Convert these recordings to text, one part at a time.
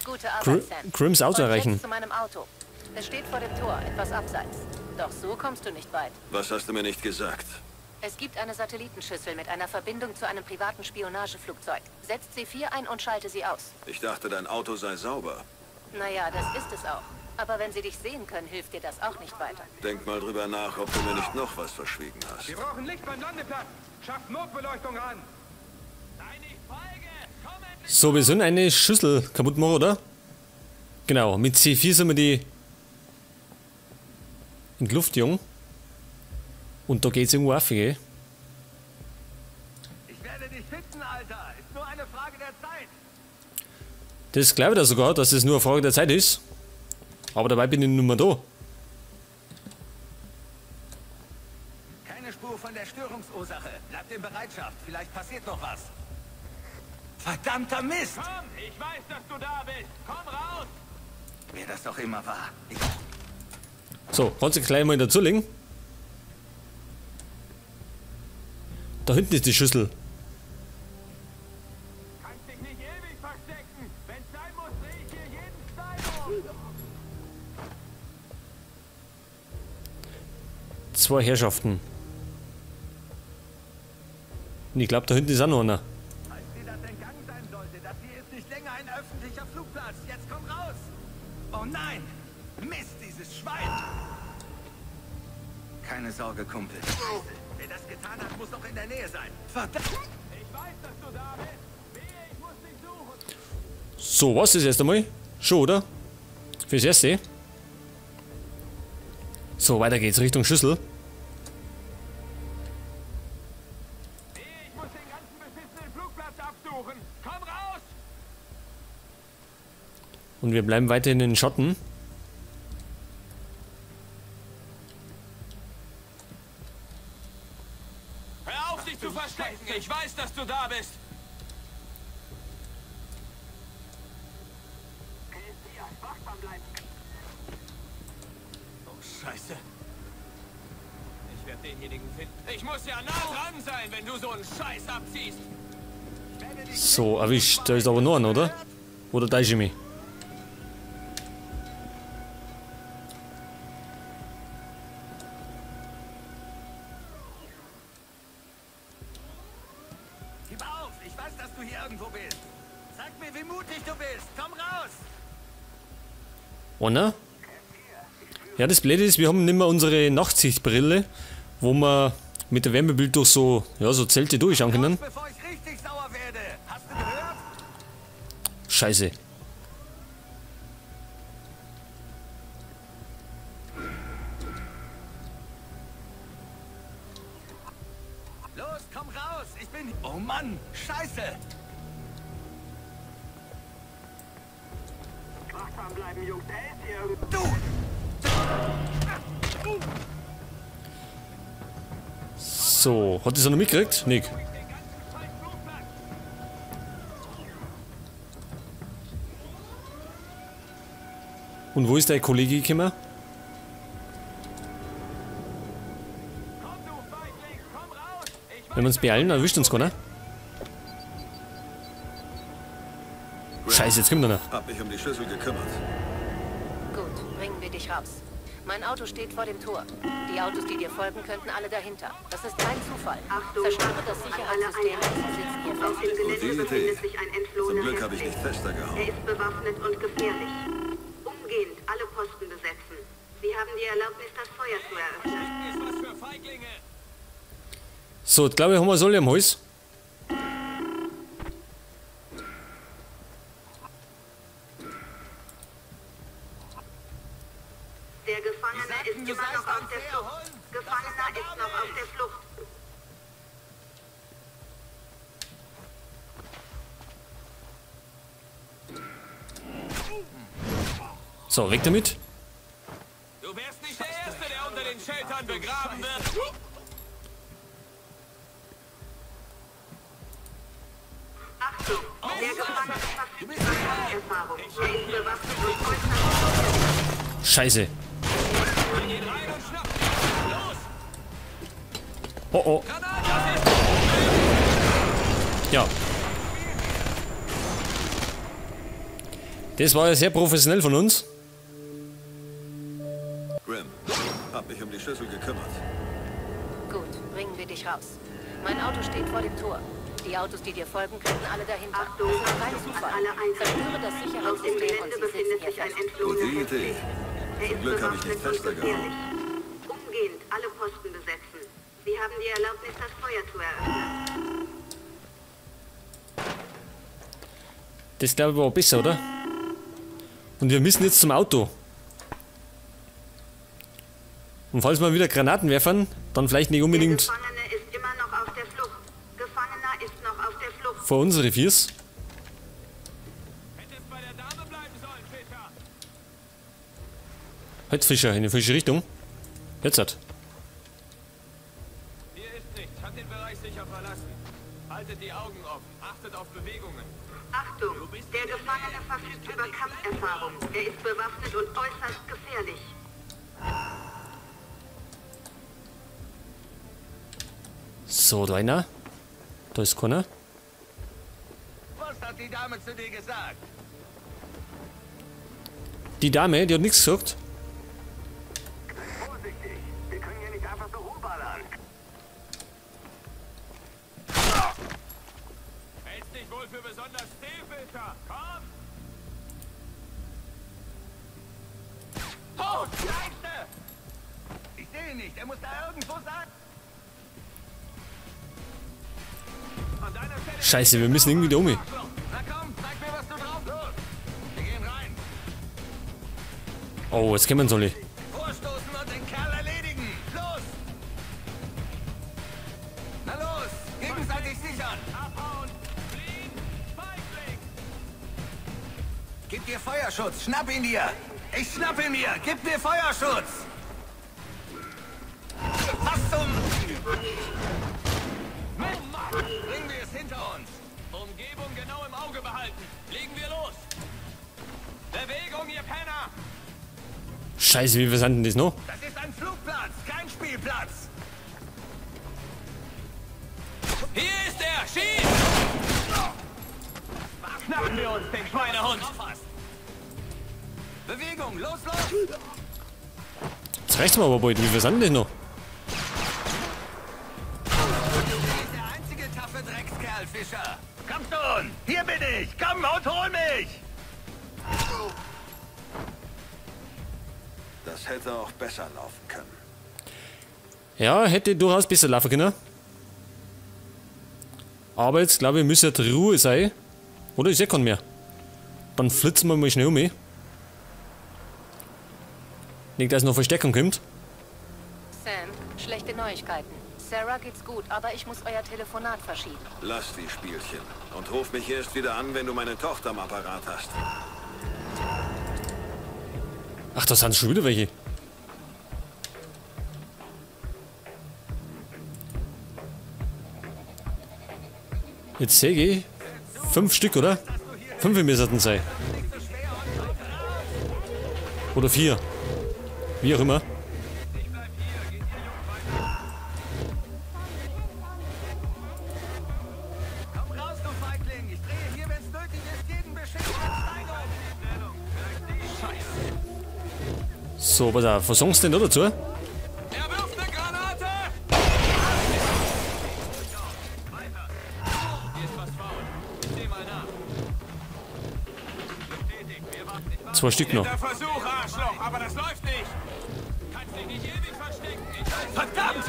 Gute Arbeit, Sam. Grims Auto Und erreichen. jetzt zu meinem Auto. Es steht vor dem Tor, etwas abseits. Doch so kommst du nicht weit. Was hast du mir nicht gesagt? Es gibt eine Satellitenschüssel mit einer Verbindung zu einem privaten Spionageflugzeug. Setz C4 ein und schalte sie aus. Ich dachte, dein Auto sei sauber. Naja, das ist es auch. Aber wenn sie dich sehen können, hilft dir das auch nicht weiter. Denk mal drüber nach, ob du mir nicht noch was verschwiegen hast. Wir brauchen Licht beim Landeplatz. Schafft Notbeleuchtung ran. So, wir sind eine Schüssel kaputt machen, oder? Genau, mit C4 sind wir die in die Luft, Jung. Und da geht's irgendwo auf, gell? Ich werde dich finden, Alter. Ist nur eine Frage der Zeit. Das glaube ich da sogar, dass es nur eine Frage der Zeit ist. Aber dabei bin ich nicht mehr da. Keine Spur von der Störungsursache. Bleibt in Bereitschaft. Vielleicht passiert noch was. Verdammter Mist! Komm, ich weiß, dass du da bist. Komm raus! Wer das doch immer war. So, kannst du gleich mal dazulegen. Da hinten ist die Schüssel. Kannst dich nicht ewig verstecken. Wenn's sein muss, sehe ich hier jeden Stein um. Zwei Herrschaften. Und ich glaube, da hinten ist auch noch einer. Falls dir das entgangen sein sollte, das hier ist nicht länger ein öffentlicher Flugplatz. Jetzt komm raus! Oh nein! Mist, dieses Schwein! Keine Sorge, Kumpel. Wer das getan hat, muss doch in der Nähe sein. Verdammt! Ich weiß, dass du da bist. Wehe, ich muss dich suchen. So, was ist jetzt einmal? Schon, oder? Fürs Erste. So, weiter geht's Richtung Schüssel. Ich muss den ganzen beschissenen Flugplatz absuchen. Komm raus! Und wir bleiben weiter in den Schatten. Hör auf, dich zu verstecken. Ich weiß, dass du da bist. Oh, Scheiße. Ich werde denjenigen finden. Ich muss ja nah dran sein, wenn du so einen Scheiß abziehst. So, erwischt. Da ist aber noch einer, oder? Oder da ist ich mich. Gib auf. Ich weiß, dass du hier irgendwo bist. Sag mir, wie mutig du bist. Komm raus. Einer? Ja, das Blöde ist, wir haben nicht mehr unsere Nachtsichtbrille, wo wir mit der Wärmebild durch so, ja, so Zelte durchschauen können. Bevor ich richtig sauer werde. Hast du gehört? Scheiße. Los, komm raus. Ich bin... Oh Mann. Scheiße. Wachsam bleiben, Jungs. Der ist hier. Du! So, hat das noch mitgekriegt? Nick. Und wo ist der Kollege gekommen? Wenn wir uns beeilen, dann erwischt uns keiner. Scheiße, jetzt kommt einer. Hab mich um die Schlüssel gekümmert. Gut, bringen wir dich raus. Mein Auto steht vor dem Tor. Die Autos, die dir folgen, könnten alle dahinter. Das ist kein Zufall. Zerstöre das Sicherheitssystem und sie sitzen hier Auf dem fest. Gelände Gute Idee. befindet sich ein Zum entflohener Glück habe ich nicht Häftling. fester Er gehauen. ist bewaffnet und gefährlich. Umgehend alle Posten besetzen. Sie haben die Erlaubnis, das Feuer zu eröffnen. Ist was für Feiglinge. So, ich glaube, haben wir alle am Hals. Der Gefangene ist immer noch auf der Flucht. Gefangener ist noch auf der Flucht. So, weg damit. Du wärst nicht der Erste, der unter den Sheltern begraben wird. Achtung, der Gefangene verfügt über Erfahrung. Er ist bewaffnet und äußerst Scheiße. Wir gehen rein und schnappen. Los! Oh oh. Granate! Ja. Das war ja sehr professionell von uns. Grim, hab mich um die Schlüssel gekümmert. Gut, bringen wir dich raus. Mein Auto steht vor dem Tor. Die Autos, die dir folgen, könnten alle dahinter. Achtung, Das ist kein Zufall. Zerstöre das auf dem Sicherheitssystem Gelände und sie befindet sitzen hier sich ein fest. entflohener Gute Idee. Er Zum ist Glück habe ich nicht bewaffnet und fester gehauen. gefährlich. Umgehend alle Posten besetzen. Sie haben die Erlaubnis, das Feuer zu eröffnen. Das glaube ich war besser, oder? Und wir müssen jetzt zum Auto. Und falls wir wieder Granaten werfen, dann vielleicht nicht Der unbedingt Gefangene ist immer noch auf der Flucht. Gefangener ist noch auf der Flucht. vor unsere Viers. Hättest bei der Dame bleiben sollen, Peter. Halt Fischer, in die falsche Richtung. Jetzt hat. Hier ist nichts. Hat den Bereich sicher verlassen. Haltet die Augen offen. Achtet auf Bewegungen. Achtung, der Gefangene verfügt über Kampferfahrung. Er ist bewaffnet und äußerst gefährlich. So, da einer. Da ist keiner. Was hat die Dame zu dir gesagt? Die Dame, die hat nichts gesagt. Vorsichtig. Wir können hier nicht einfach so rumballern. Hältst dich wohl für besonders Peter. Komm! Oh, Scheiße! Ich sehe ihn nicht. Er muss da irgendwo sein. An deiner Stelle... Scheiße, wir müssen irgendwie da um. Na komm, zeig mir, was du drauf hast. Wir gehen rein. Oh, jetzt kommen soll ich. Vorstoßen und den Kerl erledigen. Los! Na los, gegenseitig sichern. Abhauen. Fliehen. Feigling. Gib dir Feuerschutz. Schnapp ihn dir. Ich schnapp ihn mir. Gib mir Feuerschutz. Was zum... Bringen wir es hinter uns. Umgebung genau im Auge behalten. Legen wir los. Bewegung, ihr Penner. Scheiße, wie wir denn das noch? Das ist ein Flugplatz, kein Spielplatz. Hier ist er, schieß! Schnappen wir uns den Schweinehund. Bewegung, los, los! Jetzt reicht's mir aber bald, wie wir sind das noch? Der einzige taffe Dreckskerl, Fischer. Komm schon, hier bin ich. Komm und hol mich. Das hätte auch besser laufen können. Ja, hätte durchaus besser laufen können. Aber jetzt glaube ich, müsste die Ruhe sein. Oder ist eh kein mehr. Dann flitzen wir mal schnell um. Nicht, dass noch Verstärkung kommt. Sam, schlechte Neuigkeiten. Sarah geht's gut, aber ich muss euer Telefonat verschieben. Lass die Spielchen. Und ruf mich erst wieder an, wenn du meine Tochter am Apparat hast. Ach, da sind schon wieder welche. Jetzt sehe ich 5 Stück, oder? 5 müssten sein. Oder 4. Wie auch immer. Komm raus, du Feigling. Ich drehe hier, wenn's nötig ist, jeden beschickten Stein um. Scheiße. So, pass auf, was sagst du denn da dazu? Er wirft eine Granate! Weiter. Hier ist was faul. Seh mal nach. Bestätigt, wir warten nicht. 2 Stück noch. Der Versuch, Arschloch, aber das läuft nicht. Kannst dich nicht ewig verstecken. Verdammt!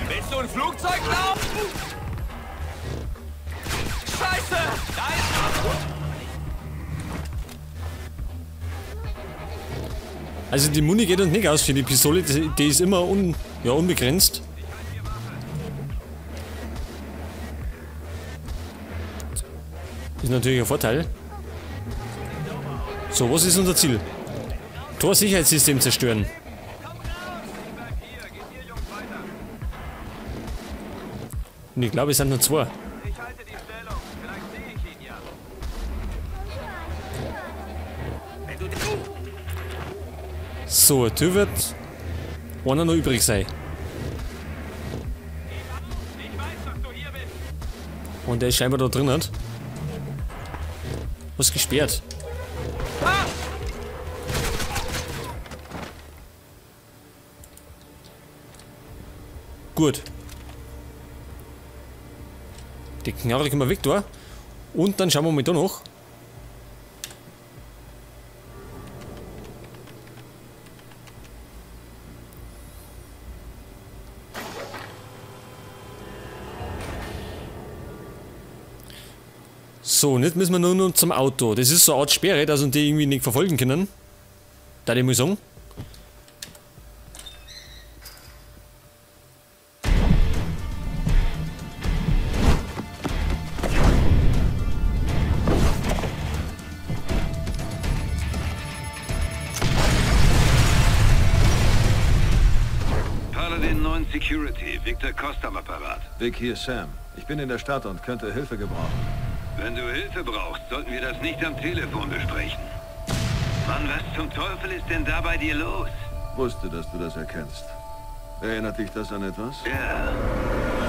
Willst du ein Flugzeug laufen? Scheiße! Da ist was! Also die Muni geht uns nicht aus für die Pistole, die ist immer unbegrenzt. Ist natürlich ein Vorteil. So, was ist unser Ziel? Torsicherheitssystem zerstören. Und ich glaube, es sind nur 2. Ich halte die Stellung. Vielleicht sehe ich ihn ja. So, ein Tür wird einer noch übrig sein. Ich weiß, dass du hier bist. Und der ist scheinbar da drin hat. Was gesperrt. gut. Die Knarre können wir weg da. Und dann schauen wir mal da noch. So, und jetzt müssen wir nur noch zum Auto. Das ist so eine Art Sperre, dass uns die irgendwie nicht verfolgen können. Da ich mal sagen. Paladin 9 Security, Victor Costa am Apparat. Vic, hier ist Sam. Ich bin in der Stadt und könnte Hilfe gebrauchen. Wenn du Hilfe brauchst, sollten wir das nicht am Telefon besprechen. Mann, was zum Teufel ist denn da bei dir los? Wusste, dass du das erkennst. Erinnert dich das an etwas? Ja.